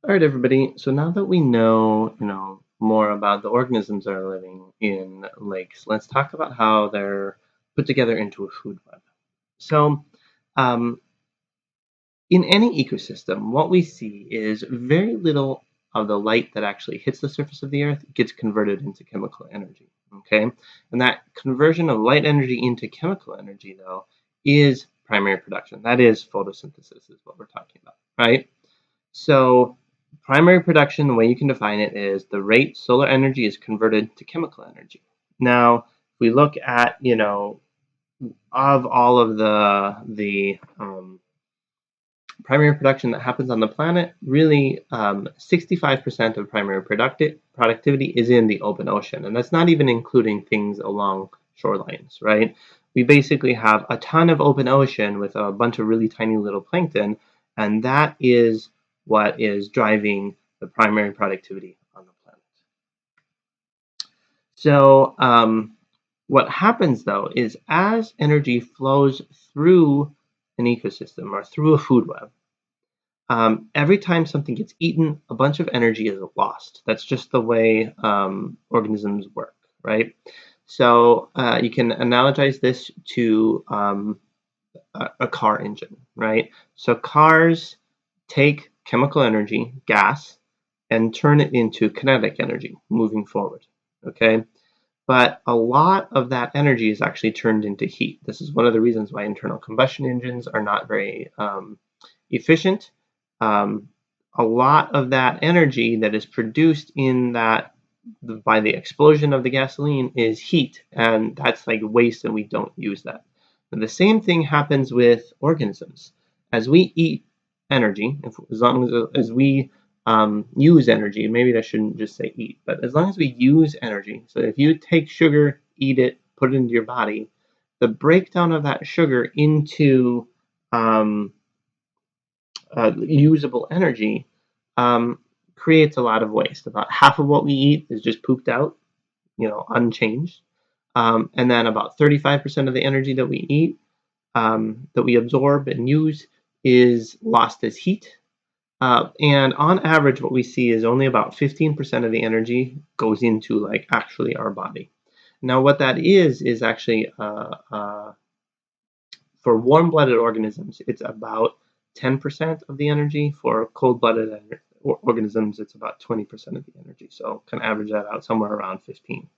All right, everybody. So now that we know, more about the organisms that are living in lakes, let's talk about how they're put together into a food web. So, um, in any ecosystem, what we see is very little of the light that actually hits the surface of the earth gets converted into chemical energy. Okay, and that conversion of light energy into chemical energy, though, is primary production. That is photosynthesis, is what we're talking about, right? So primary production, the way you can define it is the rate solar energy is converted to chemical energy. Now, if we look at, of all of the primary production that happens on the planet, really 65% of primary productivity is in the open ocean. And that's not even including things along shorelines, right? We basically have a ton of open ocean with a bunch of really tiny little plankton, and that is what is driving the primary productivity on the planet. So, what happens though is as energy flows through an ecosystem or through a food web, every time something gets eaten, a bunch of energy is lost. That's just the way organisms work, right? So you can analogize this to a car engine, right? So cars take chemical energy, gas, and turn it into kinetic energy moving forward, okay? But a lot of that energy is actually turned into heat. This is one of the reasons why internal combustion engines are not very efficient. Um, a lot of that energy that is produced in that by the explosion of the gasoline is heat, and that's like waste, and we don't use that. And the same thing happens with organisms. As we eat energy, as long as we use energy, maybe I shouldn't just say eat, but as long as we use energy, so if you take sugar, eat it, put it into your body, the breakdown of that sugar into um, usable energy creates a lot of waste. About half of what we eat is just pooped out, unchanged. And then about 35% of the energy that we eat, that we absorb and use, is lost as heat. And on average, what we see is only about 15% of the energy goes into like actually our body. Now, what that is actually for warm-blooded organisms, it's about 10% of the energy. For cold-blooded organisms, it's about 20% of the energy. So can average that out somewhere around 15.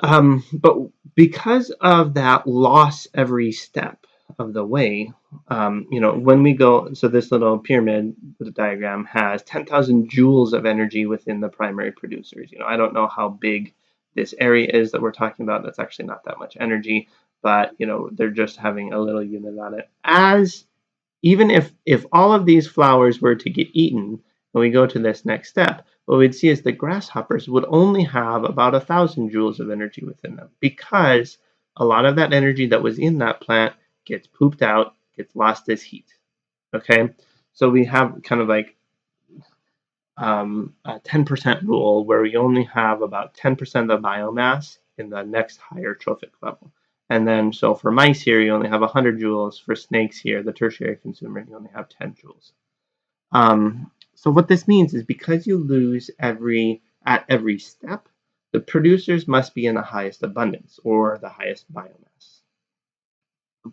But because of that loss every step of the way, when we go, so this little pyramid diagram has 10,000 joules of energy within the primary producers. I don't know how big this area is that we're talking about. That's actually not that much energy, but they're just having a little unit on it. As even if all of these flowers were to get eaten, and we go to this next step, what we'd see is the grasshoppers would only have about 1,000 joules of energy within them, because a lot of that energy that was in that plant gets pooped out, gets lost as heat. Okay, so we have kind of like a 10% rule where we only have about 10% of the biomass in the next higher trophic level. And then, so for mice here, you only have 100 joules. For snakes here, the tertiary consumer, you only have 10 joules. So what this means is because you lose at every step, the producers must be in the highest abundance or the highest biomass.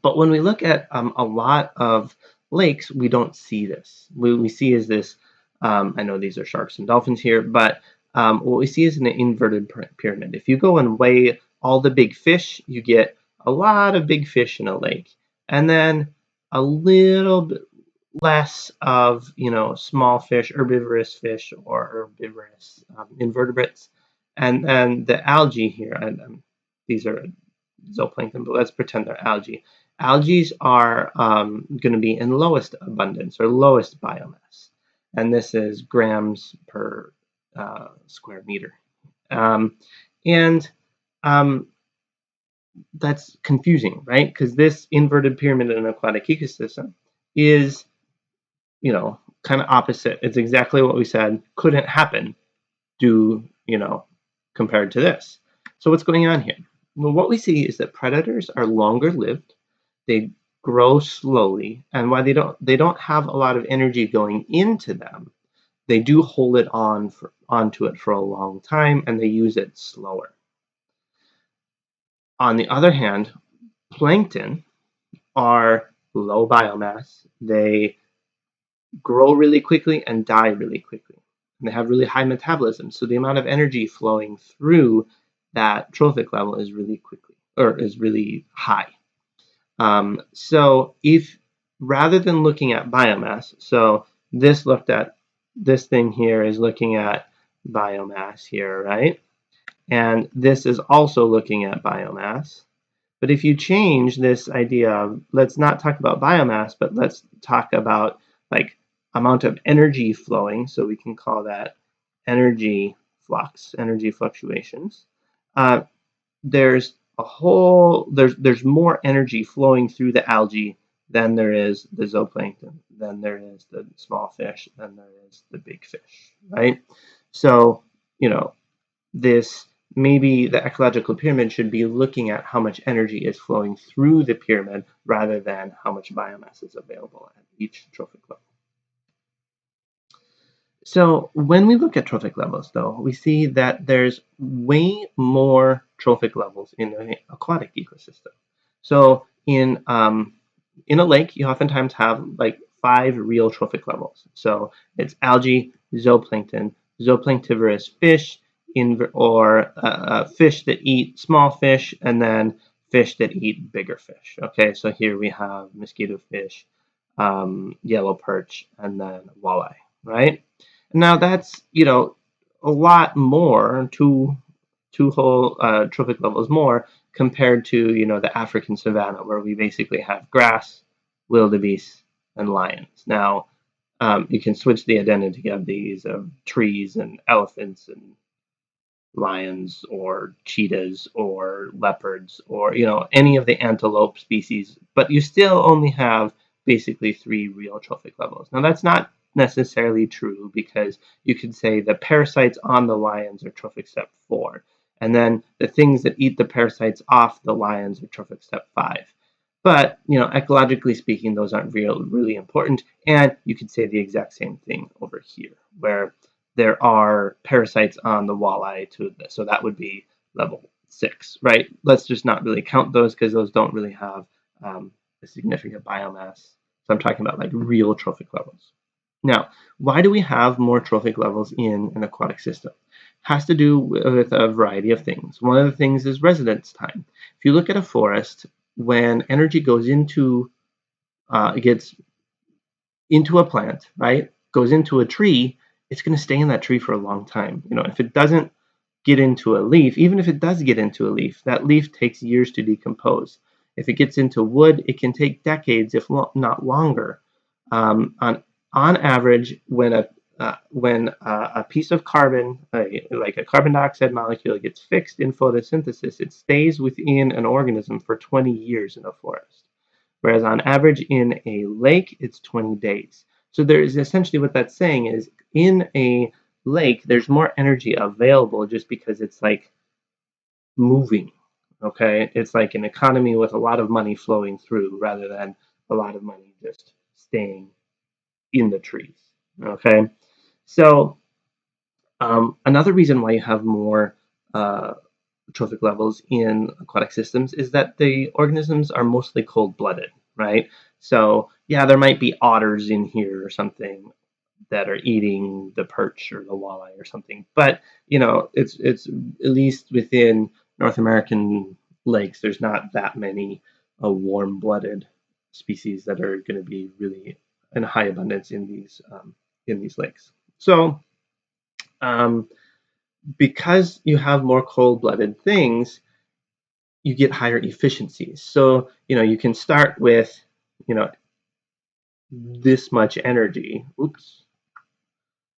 But when we look at a lot of lakes, we don't see this. What we see is this. I know these are sharks and dolphins here, but what we see is an inverted pyramid. If you go and weigh all the big fish, you get a lot of big fish in a lake, and then a little bit less of small fish, herbivorous fish, or herbivorous invertebrates, and then the algae here. And these are zooplankton, but let's pretend they're algae. Algae are going to be in lowest abundance or lowest biomass, and this is grams per square meter. And that's confusing, right? Because this inverted pyramid in an aquatic ecosystem is, kind of opposite. It's exactly what we said couldn't happen compared to this. So what's going on here? Well, what we see is that predators are longer lived, they grow slowly, and why they don't have a lot of energy going into them, they do hold it onto it for a long time, and they use it slower. On the other hand, plankton are low biomass. They grow really quickly and die really quickly. And they have really high metabolism, so the amount of energy flowing through that trophic level is really high. So if rather than looking at biomass, so this thing here is looking at biomass here, right? And this is also looking at biomass. But if you change this idea of, let's not talk about biomass, but let's talk about like amount of energy flowing, so we can call that energy flux, energy fluctuations. Uh, there's more energy flowing through the algae than there is the zooplankton, than there is the small fish, than there is the big fish, right? So, you know, this maybe the ecological pyramid should be looking at how much energy is flowing through the pyramid rather than how much biomass is available at each trophic level. So when we look at trophic levels, though, we see that there's way more trophic levels in an aquatic ecosystem. So in a lake, you oftentimes have like 5 real trophic levels. So it's algae, zooplankton, zooplanktivorous fish, or fish that eat small fish, and then fish that eat bigger fish. Okay, so here we have mosquito fish, yellow perch, and then walleye, right? Now that's a lot more, two whole trophic levels more compared to the African savanna where we basically have grass, wildebeest, and lions. Now you can switch the identity of these of trees and elephants and lions or cheetahs or leopards or any of the antelope species, but you still only have basically 3 real trophic levels. Now that's not necessarily true because you could say the parasites on the lions are trophic step 4, and then the things that eat the parasites off the lions are trophic step 5. But ecologically speaking, those aren't really important, and you could say the exact same thing over here, where there are parasites on the walleye too, so that would be level 6, right? Let's just not really count those because those don't really have a significant biomass. So I'm talking about like real trophic levels. Now, why do we have more trophic levels in an aquatic system? It has to do with a variety of things. One of the things is residence time. If you look at a forest, when energy goes into it gets into a plant, right? Goes into a tree, it's going to stay in that tree for a long time. If it doesn't get into a leaf, even if it does get into a leaf, that leaf takes years to decompose. If it gets into wood, it can take decades, if not longer. On average, when a piece of carbon, like a carbon dioxide molecule, gets fixed in photosynthesis, it stays within an organism for 20 years in a forest. Whereas on average in a lake, it's 20 days. So there is essentially what that's saying is in a lake, there's more energy available just because it's like moving. Okay, it's like an economy with a lot of money flowing through rather than a lot of money just staying in the trees. Okay, so another reason why you have more trophic levels in aquatic systems is that the organisms are mostly cold-blooded, right? So yeah, there might be otters in here or something that are eating the perch or the walleye or something, but it's at least within North American lakes, there's not that many warm-blooded species that are going to be really in high abundance in these lakes. So um, because you have more cold-blooded things, you get higher efficiencies. So, you can start with, this much energy. Oops.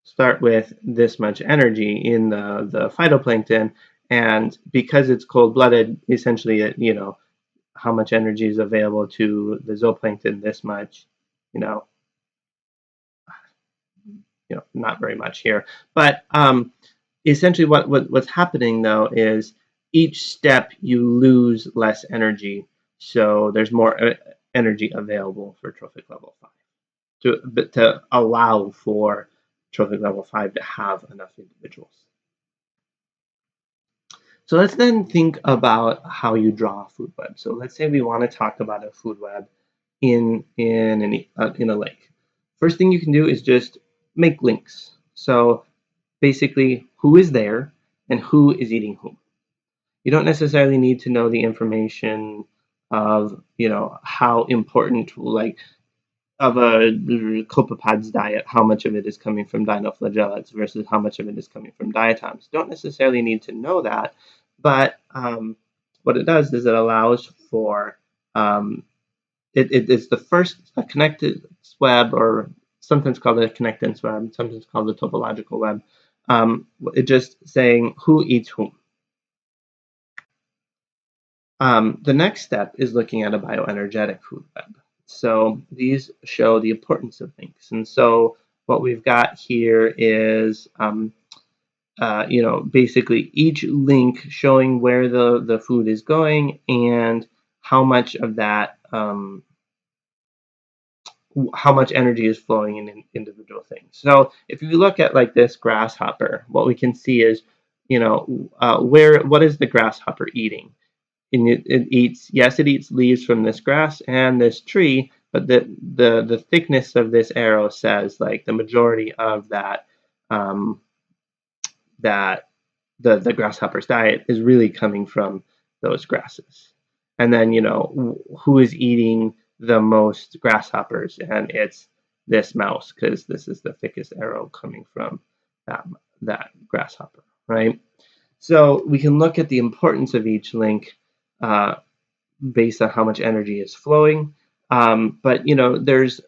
Start with this much energy in the phytoplankton, and because it's cold-blooded, essentially, how much energy is available to the zooplankton, this much, you know, not very much here. But essentially what's happening though is each step you lose less energy, so there's more energy available for trophic level 5 to allow for trophic level 5 to have enough individuals. So let's then think about how you draw a food web. So let's say we want to talk about a food web in a lake. First thing you can do is just make links. So basically, who is there and who is eating whom. You don't necessarily need to know the information of how important of a copepod's diet, how much of it is coming from dinoflagellates versus how much of it is coming from diatoms. Don't necessarily need to know that, but what it does is it allows for it's the first connected web, or sometimes called a connectance web, sometimes called the topological web. It's just saying who eats whom. The next step is looking at a bioenergetic food web. So these show the importance of links. And so what we've got here is, basically each link showing where the food is going and how much of that, how much energy is flowing in individual things. So if you look at like this grasshopper, what we can see is, what is the grasshopper eating? And it eats, yes, it eats leaves from this grass and this tree, but the thickness of this arrow says like the majority of that that the grasshopper's diet is really coming from those grasses. And then who is eating the most grasshoppers, and it's this mouse, because this is the thickest arrow coming from that grasshopper, right? So we can look at the importance of each link based on how much energy is flowing. But there's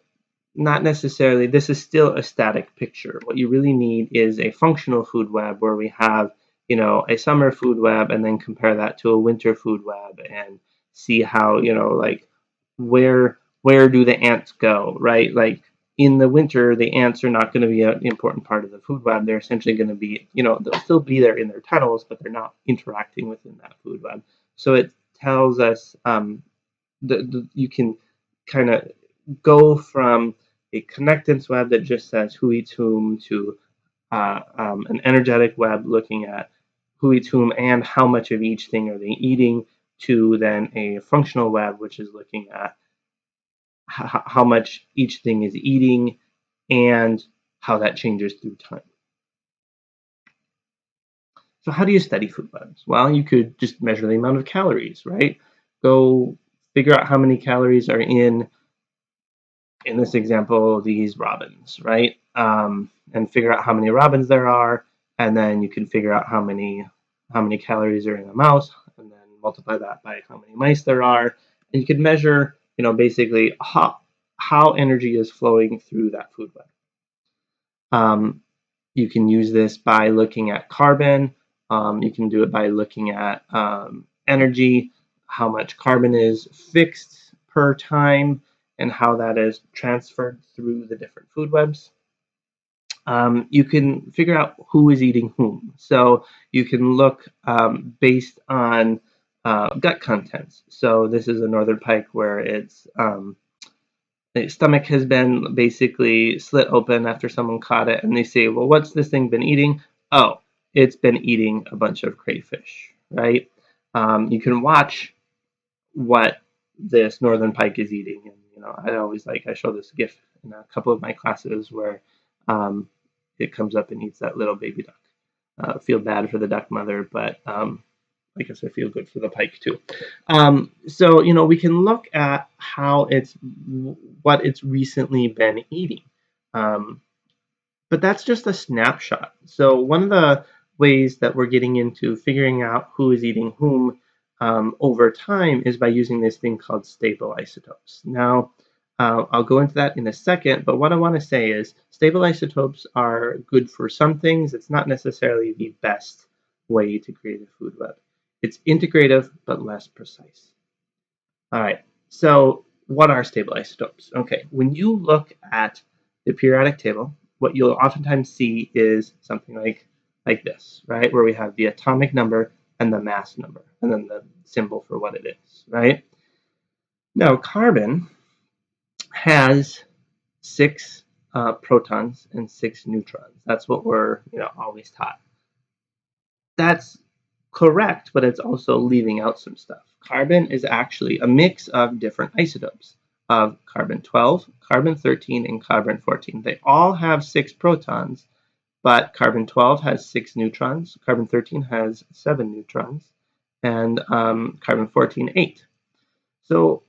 not necessarily, this is still a static picture. What you really need is a functional food web where we have, a summer food web and then compare that to a winter food web and see how, like where do the ants go, right? Like in the winter, the ants are not going to be an important part of the food web. They're essentially going to be, they'll still be there in their tunnels, but they're not interacting within that food web. So it tells us you can kind of go from a connectance web that just says who eats whom to an energetic web looking at who eats whom and how much of each thing are they eating, to then a functional web, which is looking at how much each thing is eating and how that changes through time. So how do you study food webs? Well, you could just measure the amount of calories, right? Go figure out how many calories are in this example, these robins, right? And figure out how many robins there are, and then you can figure out how many calories are in a mouse, and then multiply that by how many mice there are, and you can measure, basically how energy is flowing through that food web. You can use this by looking at carbon. You can do it by looking at energy, how much carbon is fixed per time, and how that is transferred through the different food webs. You can figure out who is eating whom. So you can look based on gut contents. So this is a northern pike where its stomach has been basically slit open after someone caught it, and they say, well, what's this thing been eating? Oh, it's been eating a bunch of crayfish, right? You can watch what this northern pike is eating, and I show this GIF in a couple of my classes where it comes up and eats that little baby duck. Feel bad for the duck mother, but I guess I feel good for the pike too. So we can look at what it's recently been eating, but that's just a snapshot. So one of the ways that we're getting into figuring out who is eating whom over time is by using this thing called stable isotopes. Now, I'll go into that in a second, but what I want to say is stable isotopes are good for some things. It's not necessarily the best way to create a food web. It's integrative, but less precise. All right, so what are stable isotopes? Okay, when you look at the periodic table, what you'll oftentimes see is something like this, right? Where we have the atomic number and the mass number, and then the symbol for what it is, right? Now, carbon has 6 protons and 6 neutrons. That's what we're always taught. That's correct, but it's also leaving out some stuff. Carbon is actually a mix of different isotopes of carbon-12, carbon-13, and carbon-14. They all have 6 protons, but carbon-12 has 6 neutrons, carbon-13 has 7 neutrons, and carbon-14, 8. So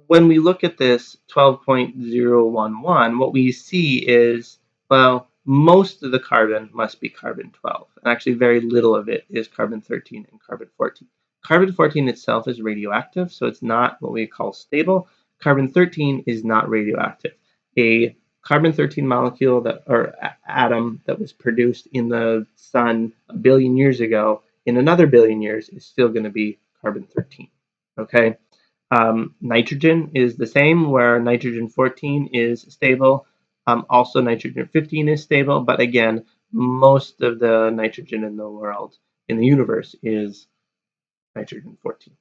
when we look at this 12.011, what we see is, well, most of the carbon must be carbon-12, and actually very little of it is carbon-13 and carbon-14. Carbon-14 itself is radioactive, so it's not what we call stable. Carbon-13 is not radioactive. A carbon-13 molecule or atom that was produced in the sun a billion years ago, in another billion years, is still going to be carbon-13. Okay? Nitrogen is the same, where nitrogen 14 is stable. Also, nitrogen 15 is stable, but again, most of the nitrogen in the world, in the universe, is nitrogen 14.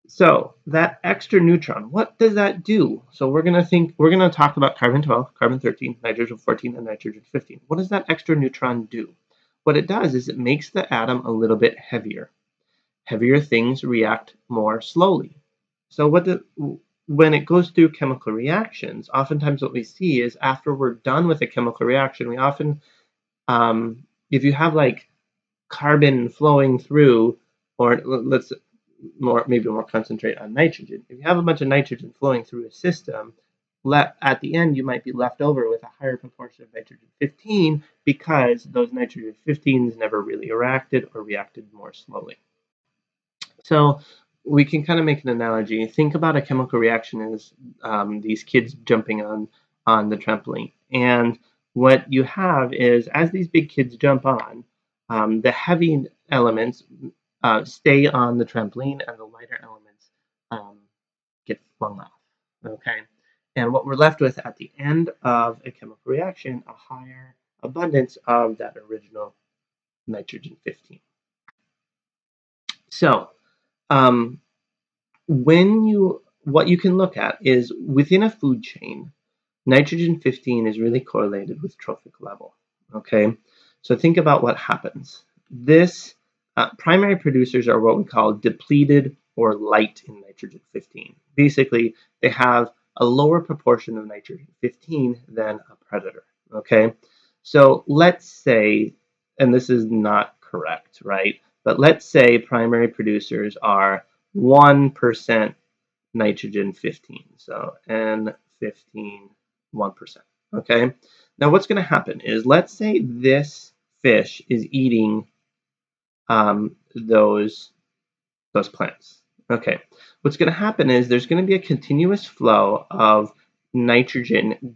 So that extra neutron, what does that do? So we're going to talk about carbon-12, carbon-13, nitrogen 14, and nitrogen 15. What does that extra neutron do? What it does is it makes the atom a little bit heavier. Heavier things react more slowly. So when it goes through chemical reactions, oftentimes what we see is after we're done with a chemical reaction, we often, if you have like carbon flowing through, or let's maybe more concentrate on nitrogen. If you have a bunch of nitrogen flowing through a system, at the end you might be left over with a higher proportion of nitrogen 15 because those nitrogen 15s never really reacted or reacted more slowly. So we can kind of make an analogy. Think about a chemical reaction as these kids jumping on the trampoline. And what you have is, as these big kids jump on, the heavy elements stay on the trampoline and the lighter elements get flung off. Okay? And what we're left with at the end of a chemical reaction, a higher abundance of that original nitrogen 15. So, what you can look at is within a food chain, nitrogen 15 is really correlated with trophic level. Okay, so think about what happens. This primary producers are what we call depleted or light in nitrogen 15. Basically, they have a lower proportion of nitrogen 15 than a predator. Okay, so let's say, and this is not correct, right? But let's say primary producers are 1% nitrogen 15. So N15, 1%. Okay. Now what's going to happen is, let's say this fish is eating those plants. Okay. What's going to happen is there's going to be a continuous flow of nitrogen,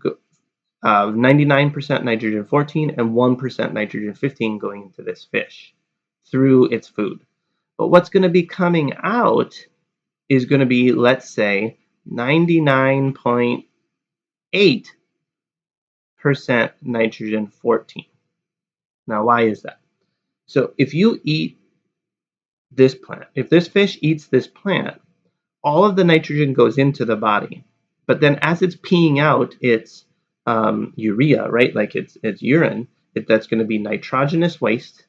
99% nitrogen 14 and 1% nitrogen 15 going into this fish through its food. But what's going to be coming out is going to be, let's say, 99.8% nitrogen 14. Now, why is that? So if you eat this plant, if this fish eats this plant, all of the nitrogen goes into the body. But then as it's peeing out its urea, right, like its urine, that's going to be nitrogenous waste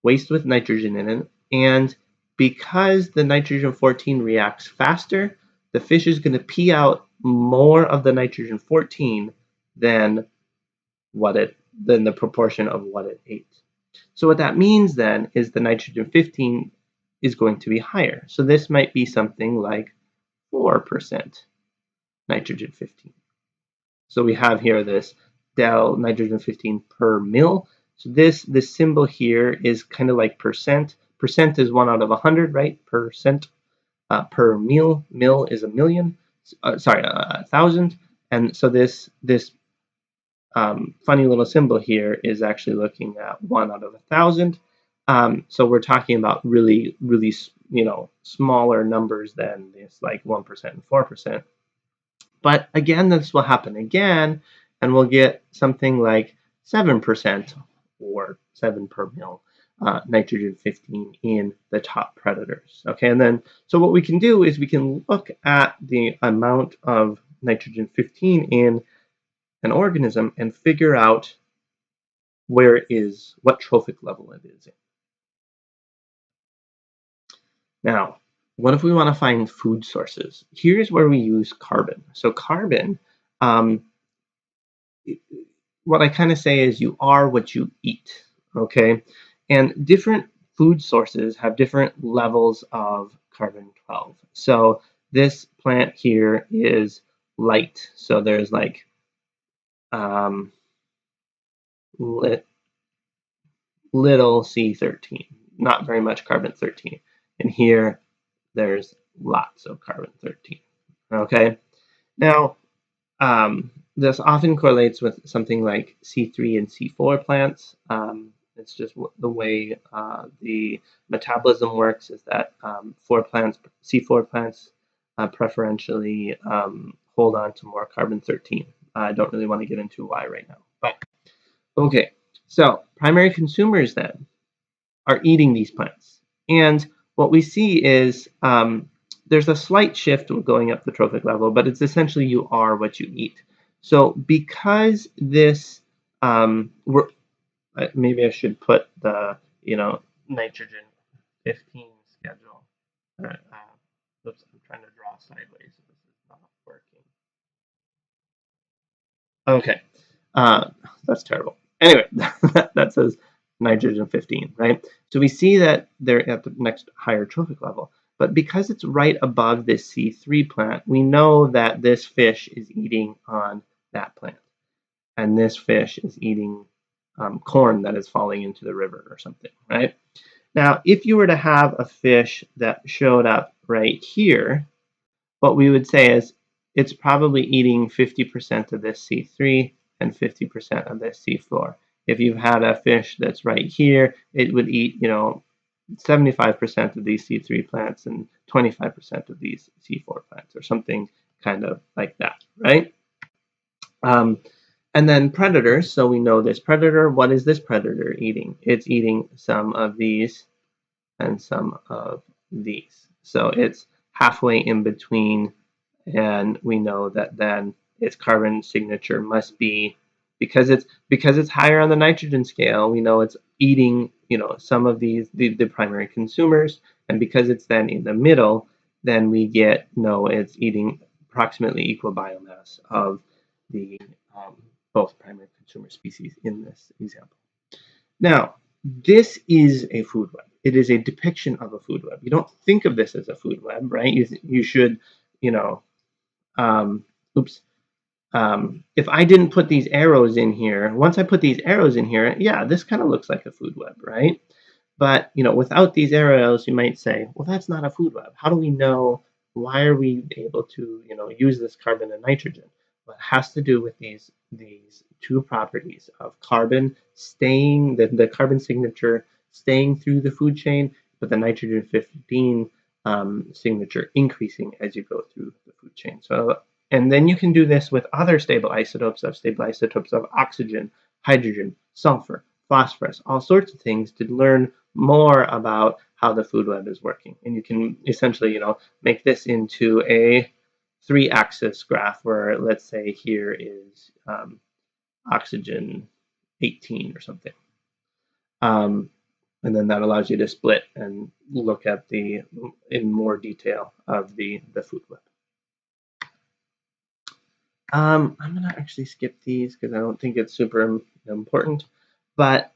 with nitrogen in it. And because the nitrogen 14 reacts faster, the fish is going to pee out more of the nitrogen 14 than the proportion of what it ate. So what that means then is the nitrogen 15 is going to be higher. So this might be something like 4% nitrogen 15. So we have here this del nitrogen 15 per mil. So this symbol here is kind of like percent. Percent is 1 out of 100, right? Percent per mil. Mil is a million. 1,000. And so this funny little symbol here is actually looking at 1 out of 1,000. So we're talking about really, really, smaller numbers than this, like 1% and 4%. But again, this will happen again, and we'll get something like 7% or 7 per mil nitrogen 15 in the top predators. Okay, and then so what we can do is we can look at the amount of nitrogen 15 in an organism and figure out what trophic level it is in. Now, what if we want to find food sources? Here's where we use carbon. So carbon, um, what I kind of say is you are what you eat, okay? And different food sources have different levels of carbon 12. So this plant here is light. So there's like um, little C13, not very much carbon 13. And here there's lots of carbon 13, okay? Now, this often correlates with something like C3 and C4 plants. It's just the way the metabolism works is that C4 plants preferentially hold on to more carbon 13. I don't really want to get into why right now. But okay, so primary consumers then are eating these plants. And what we see is there's a slight shift going up the trophic level, but it's essentially you are what you eat. So because this, maybe I should put the, nitrogen 15 schedule. Oops, I'm trying to draw sideways. This is not working. Okay, uh, that's terrible. Anyway, that says nitrogen 15, right? So we see that they're at the next higher trophic level. But because it's right above this C3 plant, we know that this fish is eating on that plant. And this fish is eating corn that is falling into the river or something, right? Now, if you were to have a fish that showed up right here, what we would say is it's probably eating 50% of this C3 and 50% of this C4. If you've had a fish that's right here, it would eat, 75% of these C3 plants and 25% of these C4 plants, or something kind of like that, right? And then predators. So we know this predator. What is this predator eating? It's eating some of these and some of these. So it's halfway in between, and we know that then its carbon signature must be, because it's higher on the nitrogen scale, we know it's eating, some of these the primary consumers, and because it's then in the middle, then we get it's eating approximately equal biomass of the both primary consumer species in this example. Now, this is a food web. It is a depiction of a food web. You don't think of this as a food web, right? You should, you know, oops. If I didn't put these arrows in here, once I put these arrows in here, yeah, this kind of looks like a food web, right? But without these arrows, you might say, well, that's not a food web. How do we know? Why are we able to use this carbon and nitrogen? Well, it has to do with these two properties of carbon staying, the carbon signature staying through the food chain, but the nitrogen 15 signature increasing as you go through the food chain. So, and then you can do this with other stable isotopes of oxygen, hydrogen, sulfur, phosphorus, all sorts of things to learn more about how the food web is working. And you can essentially, make this into a 3-axis graph where, let's say, here is oxygen 18 or something. And then that allows you to split and look at in more detail of the food web. I'm going to actually skip these because I don't think it's super important. But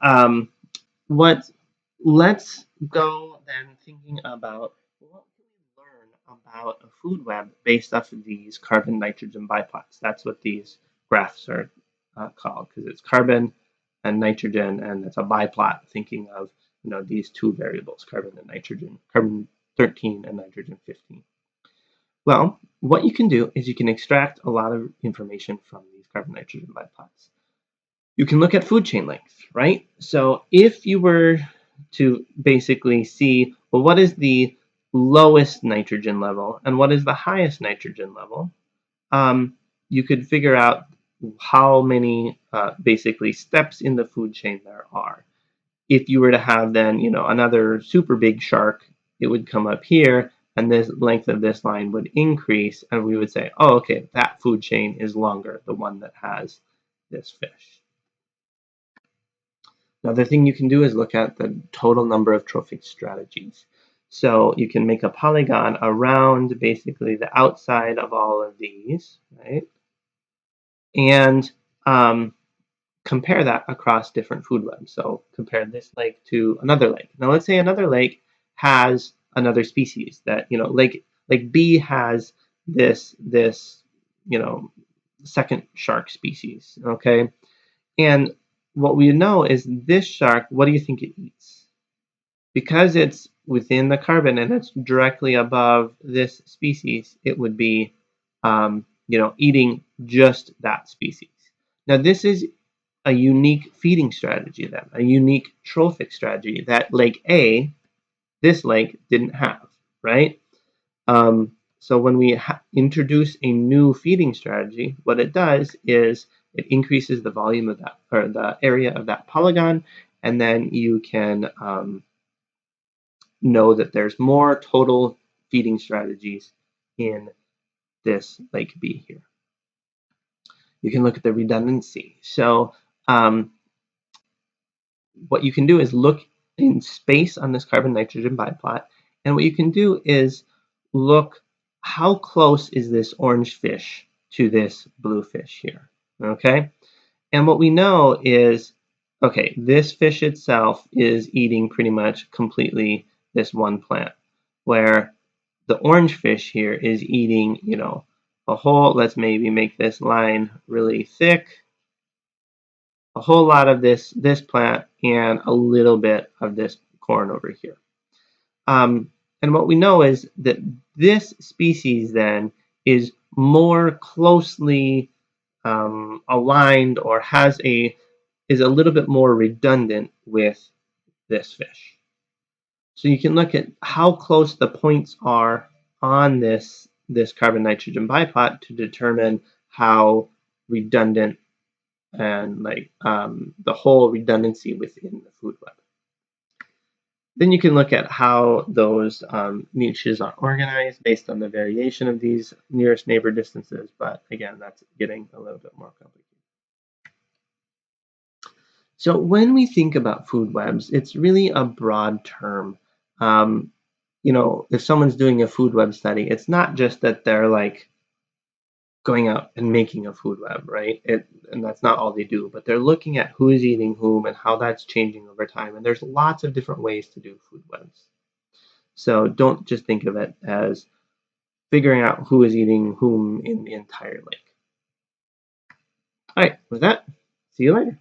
let's go then thinking about what can we learn about a food web based off of these carbon nitrogen biplots. That's what these graphs are called, because it's carbon and nitrogen, and it's a biplot thinking of these two variables, carbon and nitrogen, carbon 13 and nitrogen 15. Well, what you can do is you can extract a lot of information from these carbon nitrogen biplots. You can look at food chain length, right? So if you were to basically see, well, what is the lowest nitrogen level and what is the highest nitrogen level, you could figure out how many basically steps in the food chain there are. If you were to have then, another super big shark, it would come up here and this length of this line would increase, and we would say, oh, okay, that food chain is longer, the one that has this fish. Another thing you can do is look at the total number of trophic strategies. So you can make a polygon around basically the outside of all of these, right? And compare that across different food webs. So compare this lake to another lake. Now let's say another lake has another species that, lake B has this second shark species, okay? And what we know is this shark, what do you think it eats? Because it's within the carbon and it's directly above this species, it would be, eating just that species. Now, this is a unique feeding strategy then, a unique trophic strategy that Lake A, this lake, didn't have, right? So when we introduce a new feeding strategy, what it does is it increases the volume of that, or the area of that polygon, and then you can know that there's more total feeding strategies in this Lake B here. You can look at the redundancy. So what you can do is look in space on this carbon nitrogen biplot, and what you can do is look how close is this orange fish to this blue fish here, okay? And what we know is, okay, this fish itself is eating pretty much completely this one plant, where the orange fish here is eating, a whole, let's maybe make this line really thick, a whole lot of this plant and a little bit of this corn over here. And what we know is that this species then is more closely aligned or is a little bit more redundant with this fish. So you can look at how close the points are on this carbon nitrogen biplot to determine how redundant and the whole redundancy within the food web. Then you can look at how those niches are organized based on the variation of these nearest neighbor distances, but again, that's getting a little bit more complicated. So when we think about food webs, it's really a broad term. If someone's doing a food web study, it's not just that they're going out and making a food web, right? And that's not all they do, but they're looking at who is eating whom and how that's changing over time. And there's lots of different ways to do food webs. So don't just think of it as figuring out who is eating whom in the entire lake. All right, with that, see you later.